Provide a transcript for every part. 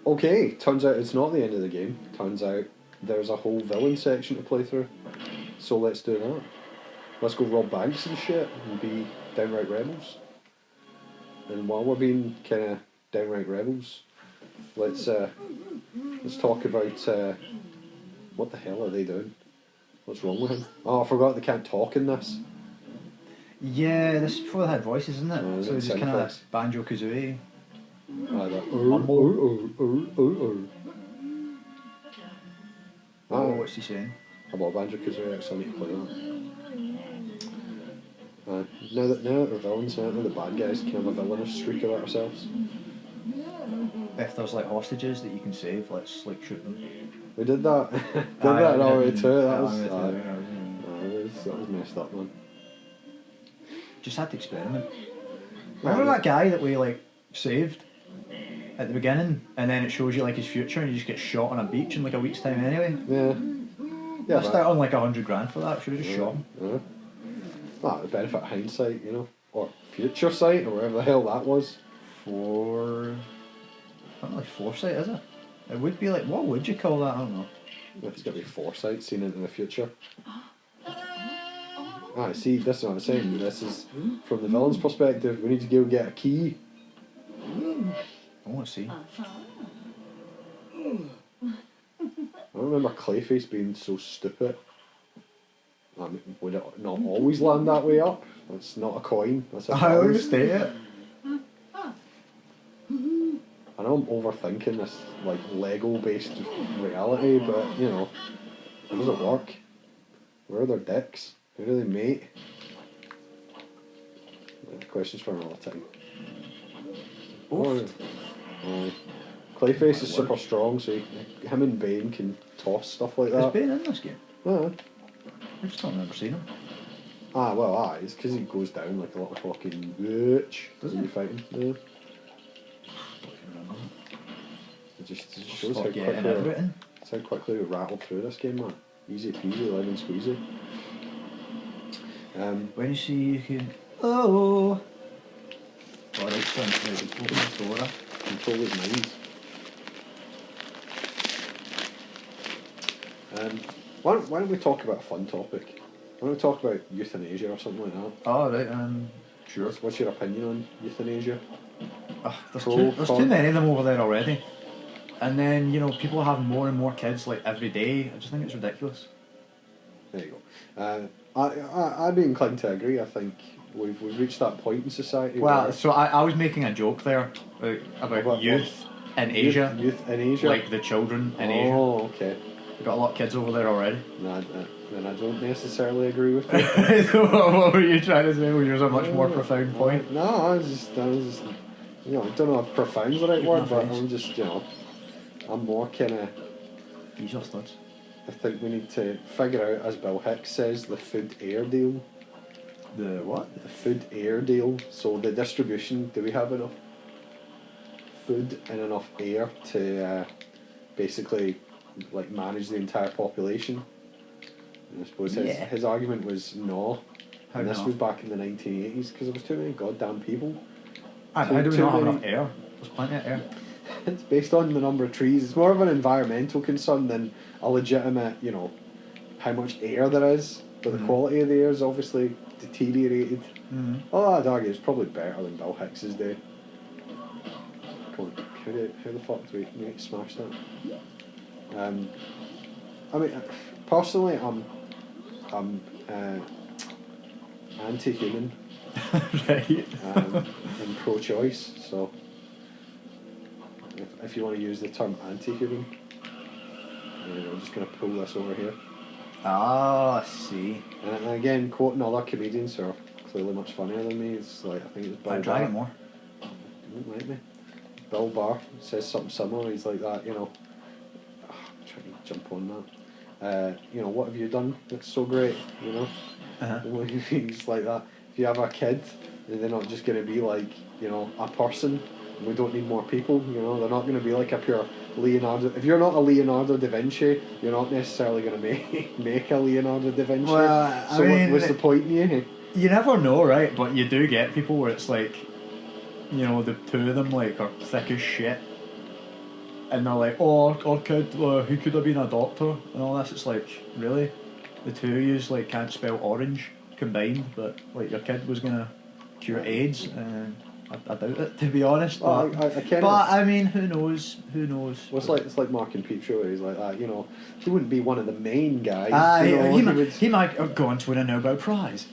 Okay, turns out it's not the end of the game. Turns out there's a whole villain section to play through. So let's do that. Let's go rob banks and shit and be downright rebels. And while we're being kind of downright rebels, let's talk about what the hell are they doing? What's wrong with him? Oh, I forgot they can't talk in this. Yeah, this is before they had voices, isn't it? So it's just kind of banjo kazooie. Oh, what's he saying? About banjo kazooie, actually, I need to play that. Now that they're villains, now that the bad guys can have a villainous streak about ourselves. If there's like hostages that you can save, let's like shoot them. We did that. That in our way too. That was messed up, man. Just had to experiment. Remember that guy that we like saved at the beginning, and then it shows you like his future, and you just get shot on a beach in like a week's time anyway. Yeah. Yeah. I start on like $100,000 for that. Should have just shot him. Yeah. Ah, the benefit of hindsight, you know, or future sight, or whatever the hell that was. Not like foresight, is it? It would be like, what would you call that? I don't know. It's got to be foresight, seen into the future. See, this is what I'm saying. This is from the villain's perspective. We need to go get a key. I want to see. I remember Clayface being so stupid. I mean, would it not always land that way up? That's not a coin. That's a I always state it. I know I'm overthinking this like Lego-based reality, but you know, how does it work? Where are their dicks? Who do they mate? Questions for another time. Clayface is super strong, so him and Bane can toss stuff like that. Is Bane in this game? Yeah. I just don't remember seeing him. It's because he goes down like a little fucking bitch. Doesn't he fighting? Yeah. It just shows how quickly we rattled through this game, man. Easy peasy, lemon squeezy. When you see you can... Oh! Alright, son, open this door up. Control his mind. Why don't we talk about a fun topic? Why don't we talk about euthanasia or something like that? Oh, right, sure. What's your opinion on euthanasia? There's too many of them over there already. And then, you know, people are having more and more kids like every day. I just think it's ridiculous. There you go. I'd be inclined to agree. I think we've reached that point in society. Well, so I was making a joke there about youth in Asia. Youth in Asia? Like the children in Asia. Oh, okay. We've got a lot of kids over there already. Then I don't necessarily agree with you. What were you trying to say? Was a much more profound point? No, I was just, you know, I don't know if profound's the right word, but I'm just, you know, I'm more kind of... These are studs. I think we need to figure out, as Bill Hicks says, the food-air deal. The what? The food-air deal. So the distribution, do we have enough food and enough air to basically like manage the entire population? And I suppose his argument was no. And this was back in the 1980s because there was too many goddamn people. How do we not have enough air? There's plenty of air. It's based on the number of trees. It's more of an environmental concern than a legitimate, you know, how much air there is. But the quality of the air is obviously deteriorated. Oh, I'd argue it's probably better than Bill Hicks's day. Come on, how the fuck do we smash that? I mean, personally, I'm anti-human. Right. And pro-choice, so if you want to use the term anti-human, I'm just going to pull this over here. Ah, I see. And again, quoting other comedians who are clearly much funnier than me, it's like, I think it's Bill Burr. More. Don't like me. Bill Burr says something similar. He's like that, you know. I'm trying to jump on that. You know, what have you done that's so great, you know? He's like that. If you have a kid, then they're not just going to be like, you know, a person. We don't need more people, you know. They're not going to be like a pure Leonardo. If you're not a Leonardo da Vinci, you're not necessarily going to make a Leonardo da Vinci. Well, so what's the point in you? You never know, right? But you do get people where it's like, you know, the two of them like are thick as shit, and they're like, oh, our kid, he could have been a doctor and all this. It's like, really? The two of yous like can't spell orange combined, but like your kid was gonna cure AIDS, and I doubt it, to be honest. Well, but I mean, who knows? Who knows? Well, it's like Mark and Pietro, where he's like that. You know, he wouldn't be one of the main guys. He might go on to win a Nobel Prize.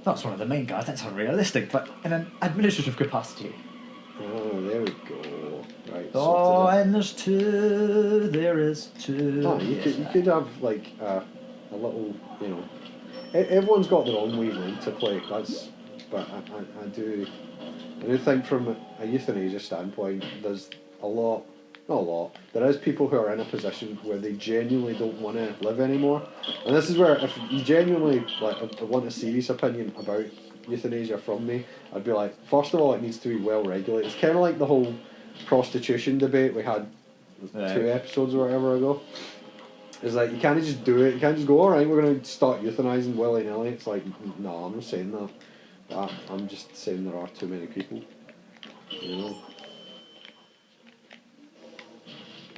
That's one of the main guys. That's unrealistic, but in an administrative capacity. Oh, there we go. Right. Oh, and there's two. There is two. Oh, you could have like a little, you know. Everyone's got their own way to play. But I do think from a euthanasia standpoint, there's not a lot. There is people who are in a position where they genuinely don't want to live anymore, and this is where if you genuinely want a serious opinion about euthanasia from me, I'd be like, first of all, it needs to be well regulated. It's kind of like the whole prostitution debate we had 2 episodes or whatever ago. It's like, you can't just do it. You can't just go, alright, we're going to start euthanizing willy-nilly. It's like, no, I'm not saying that. I'm just saying there are too many people, you know.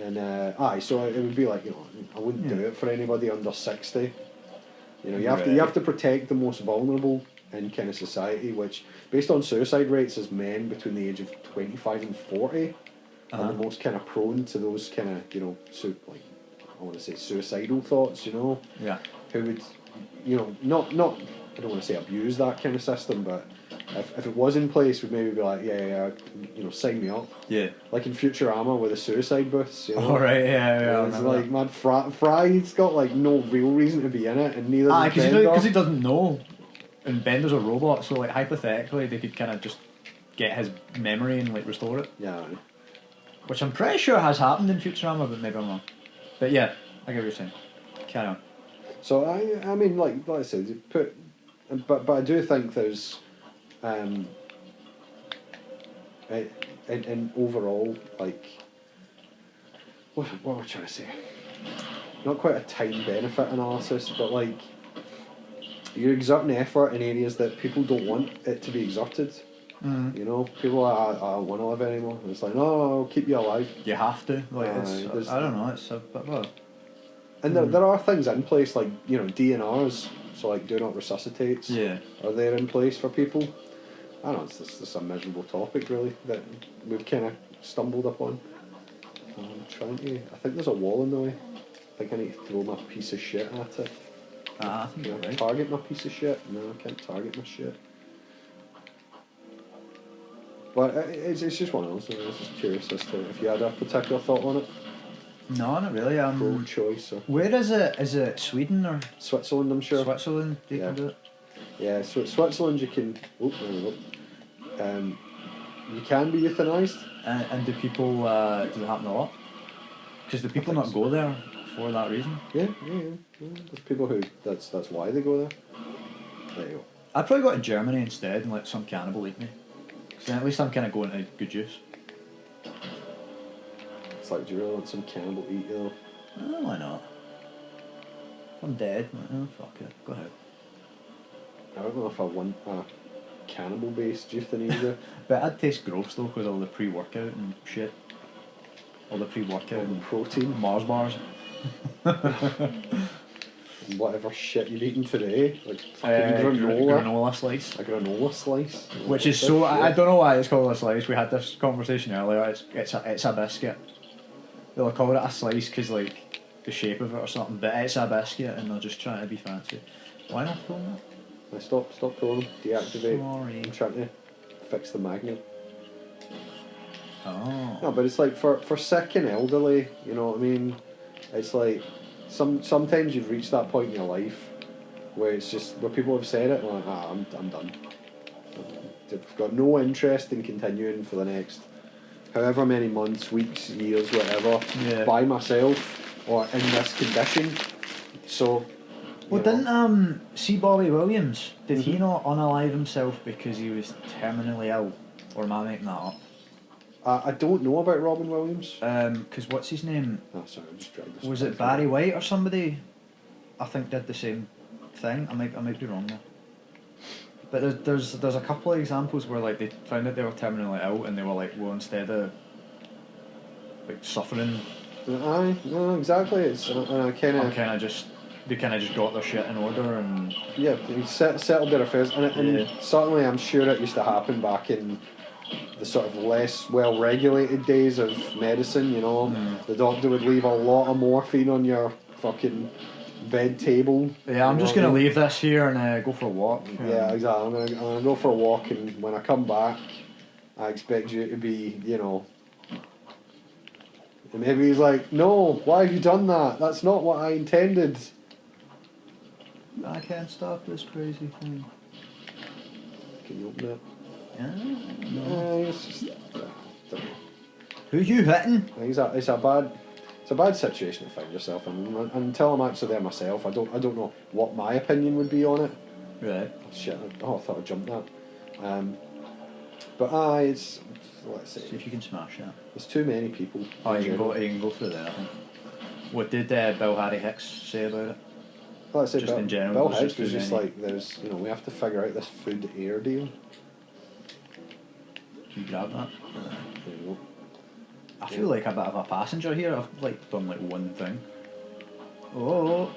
And so it would be like, you know, I wouldn't do it for anybody under 60. You know, you have to protect the most vulnerable in kind of society, which, based on suicide rates, is men between the age of 25 and 40 are the most kind of prone to those kind of, you know, I want to say suicidal thoughts, you know. Yeah. Who would, you know, not I don't want to say abuse that kind of system, but if it was in place, would maybe be like, yeah, you know, sign me up. Yeah. Like in Futurama with the suicide booths, you know. Oh, right, yeah. It's like, man, Fry's got like no real reason to be in it, and neither does Bender. Because he doesn't know. And Bender's a robot, so like hypothetically, they could kind of just get his memory and like restore it. Yeah. Which I'm pretty sure has happened in Futurama, but maybe I'm wrong. But yeah, I get what you're saying. Carry on. So I mean, like I said, you but I do think there's, in overall, like, what am I trying to say? Not quite a time benefit analysis, but like, you're exerting effort in areas that people don't want it to be exerted. You know, people are, I don't want to live anymore. And it's like, no, I'll keep you alive. You have to. Like, I don't know, it's a bit of. And there are things in place, like, you know, DNRs, so like do not resuscitates. Yeah. Are there in place for people? I don't know, it's just a miserable topic, really, that we've kind of stumbled upon. I'm trying to. I think there's a wall in the way. I think I need to throw my piece of shit at it. I think you're right. Target my piece of shit? No, I can't target my shit. But it's just one of those. I was just curious as to if you had a particular thought on it. No, not really. Pro-choice. Or where is it? Is it Sweden or Switzerland? I'm sure. Switzerland. They can do it. Yeah, so Switzerland you can. Oh, there we go. You can be euthanized. And do people? Does it happen a lot? Because the people not go there for that reason. Yeah. There's people who that's why they go there. There you go. I'd probably go to Germany instead and let some cannibal eat me. Because at least I'm kind of going to good use. It's like, do you really want some cannibal eat you? Oh, why not? If I'm dead, oh, fuck it. Go ahead. I don't know if I want a cannibal-based euthanasia. But I'd taste gross though, because all the pre-workout and shit. All the pre-workout and protein. Mars bars. Whatever shit you've eaten today, like granola slice. A granola slice. Which is so, I don't know why it's called a slice. We had this conversation earlier. It's a biscuit. They'll call it a slice because like the shape of it or something, but it's a biscuit and they're just trying to be fancy. Why not pull that? Stop pulling them. Deactivate. Sorry. I'm trying to fix the magnet. Oh. No, but it's like for sick and elderly, you know what I mean? It's like sometimes you've reached that point in your life where it's just where people have said it, like, I'm done. I've got no interest in continuing for the next however many months, weeks, years, whatever, by myself or in this condition. So. Well, didn't see Bobby Williams? Did he not unalive himself because he was terminally ill, or am I making that up? I don't know about Robin Williams. Because what's his name? Oh, sorry, I just dragged this. Was it Barry White or somebody? I think did the same thing. I might be wrong there. But there's a couple of examples where like they found that they were terminally ill and they were like, well, instead of like suffering. Aye, no, exactly. It's and I kind of They kind of just got their shit in order and they settled their affairs, and certainly I'm sure it used to happen back in the sort of less well regulated days of medicine. You know, the doctor would leave a lot of morphine on your fucking bed table. Yeah, I'm just gonna leave this here and go for a walk. Yeah, exactly. I'm gonna go for a walk, and when I come back, I expect you to be, you know. And maybe he's like, "No, why have you done that? That's not what I intended." I can't stop this crazy thing. Can you open it? Yeah. No. It's just, Who you hitting? it's a bad situation to find yourself in. And until I'm actually there myself, I don't know what my opinion would be on it. Right. Shit, I thought I jumped that. But it's, let's see. See if you can smash that. There's too many people. Oh, you can go through there, I think. What did Bill Harry Hicks say about it? Well, I said Just in general. Bill Hicks was just like, there's, you know, we have to figure out this food air deal. Can you grab that? There you go. I feel like a bit of a passenger here. I've like done like one thing. Oh,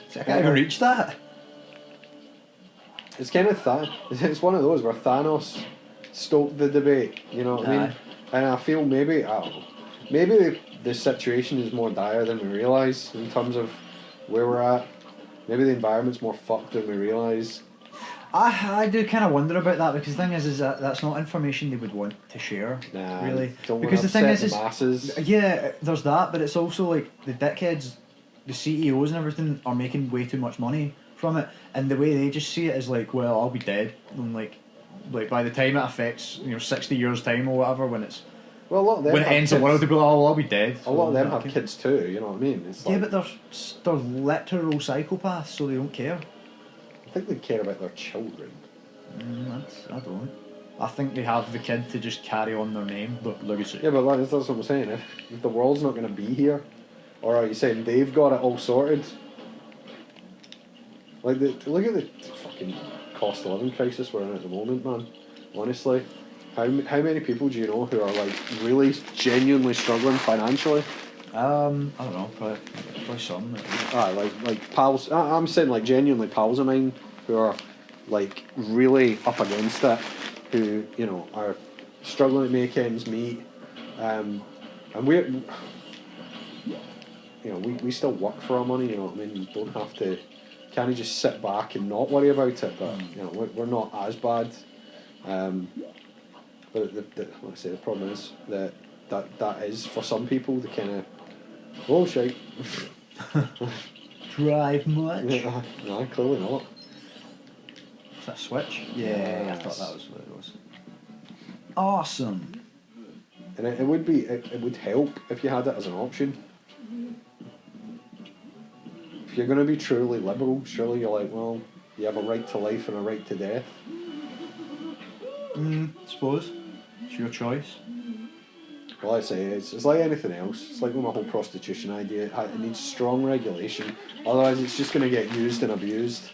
see, I can't even reach that. It's kind of it's one of those where Thanos stoked the debate. You know what I mean? And I feel maybe I don't know. Maybe the situation is more dire than we realise in terms of where we're at. Maybe the environment's more fucked than we realise. I do kind of wonder about that because the thing is that that's not information they would want to share. Nah, really. Don't because the thing is masses. Yeah, there's that, but it's also like the dickheads, the CEOs and everything are making way too much money from it, and the way they just see it is like, well, I'll be dead, and like by the time it affects 60 years time or whatever, when it's well, a lot of them when it ends the world, they'll be like, oh, well, I'll be dead. A lot of them have kids too. You know what I mean? It's like, yeah, but they're literal psychopaths, so they don't care. I think they care about their children. I don't. I think they have the kid to just carry on their name, but legacy. Yeah, but that's what I'm saying. If the world's not going to be here, or are you saying they've got it all sorted? Like, look at the fucking cost of living crisis we're in at the moment, man. Honestly, how many people do you know who are like really genuinely struggling financially? I don't know, probably some. Like pals. I'm saying like genuinely pals of mine who are like really up against it, who are struggling to make ends meet, and we still work for our money. You know what I mean? You don't have to. Can't just sit back and not worry about it. But we're not as bad. But like I say, the problem is that is for some people the kind of shite. Drive much? No, clearly not. Is that a switch? Yeah, I thought that was what it was. Awesome. And it would help if you had it as an option. If you're going to be truly liberal, surely you're like, well, you have a right to life and a right to death. Suppose. It's your choice. Well, I say it's like anything else. It's like with my whole prostitution idea. It needs strong regulation. Otherwise, it's just going to get used and abused.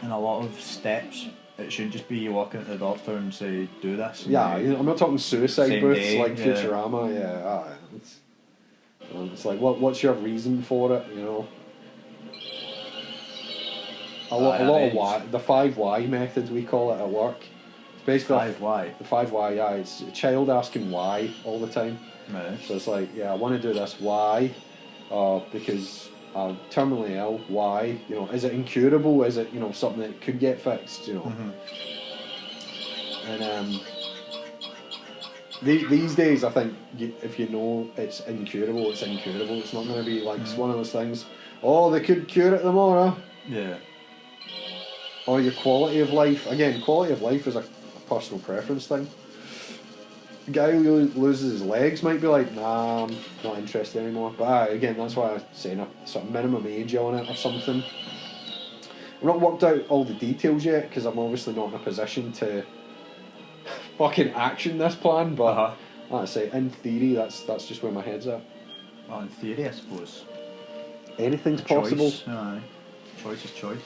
And a lot of steps. It should just be you walk into the doctor and say, do this. Yeah, I'm not talking suicide booths day, like Futurama. Yeah, it's like what's your reason for it? A lot of why, the 5 why methods we call it at work. It's basically 5 why. The 5 why. Yeah, it's a child asking why all the time. Right. So it's like, yeah, I want to do this. Why? Because I'm terminally ill. Why? Is it incurable? Is it something that could get fixed? Mm-hmm. And these days, I think if you know it's incurable, it's incurable. It's not going to be like it's one of those things. Oh, they could cure it tomorrow. Yeah. Or your quality of life. Again, quality of life is a personal preference thing. A guy who loses his legs might be like, nah, I'm not interested anymore. But again, that's why I'm saying a sort of minimum age on it or something. I've not worked out all the details yet because I'm obviously not in a position to fucking action this plan. But like I say, in theory, that's just where my head's at. Well, in theory, I suppose. Anything's possible. Choice. Aye. Choice is choice.